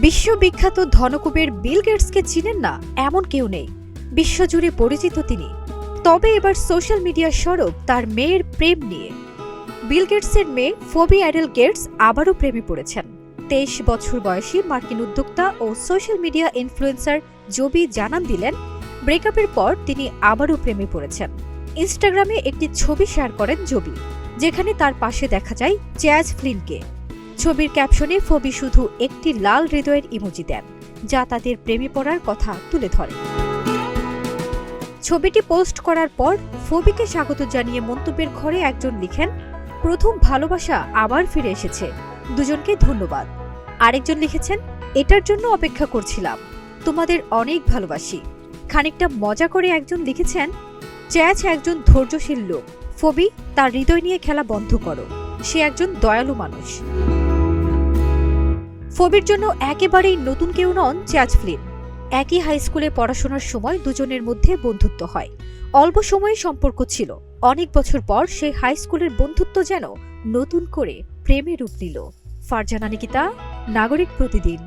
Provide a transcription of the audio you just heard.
বিশ্ববিখ্যাত ধনকুবের বিল গেটসকে চিনেন না এমন কেউ নেই। বিশ্বজুড়ে পরিচিত তিনি। তবে এবার সোশ্যাল মিডিয়া সরব তার মেয়ের প্রেম নিয়ে। বিল গেটসের মেয়ে ফবি অ্যাডেল গেটস আবারও প্রেমে পড়েছেন। 23 বছর বয়সী মার্কিন উদ্যোক্তা ও সোশ্যাল মিডিয়া ইনফ্লুয়েন্সার জবি জানান দিলেন, ব্রেকআপের পর তিনি আবারও প্রেমে পড়েছেন। ইনস্টাগ্রামে একটি ছবি শেয়ার করেন জবি, যেখানে তার পাশে দেখা যায় জ্যাজ ফ্লিনকে। ছবির ক্যাপশনে ফবি শুধু একটি লাল হৃদয়ের ইমোজি দেন, যা তাদের প্রেমে পড়ার কথা তুলে ধরে। ছবিটি পোস্ট করার পর ফবিকে স্বাগত জানিয়ে মন্তব্যের ঘরে একজন লিখেন, প্রথম ভালোবাসা আবার ফিরে এসেছে, দুজনকে ধন্যবাদ। আরেকজন লিখেছেন, এটার জন্য অপেক্ষা করছিলাম, তোমাদের অনেক ভালোবাসি। খানিকটা মজা করে একজন লিখেছেন, জ্যাজ একজন ধৈর্যশীল লোক, ফবি তার হৃদয় নিয়ে খেলা বন্ধ করো, সে একজন দয়ালু মানুষ। ফবির জন্য একেবারেই নতুন কেউ নন জ্যাজ ফ্লিন। একই হাই স্কুলে পড়াশোনার সময় দুজনের মধ্যে বন্ধুত্ব হয়। অল্প সময়ে সম্পর্ক ছিল, অনেক বছর পর সেই হাই স্কুলের বন্ধুত্ব যেন নতুন করে প্রেমে রূপ নিল। ফারজানা নিকিতা, নাগরিক প্রতিদিন।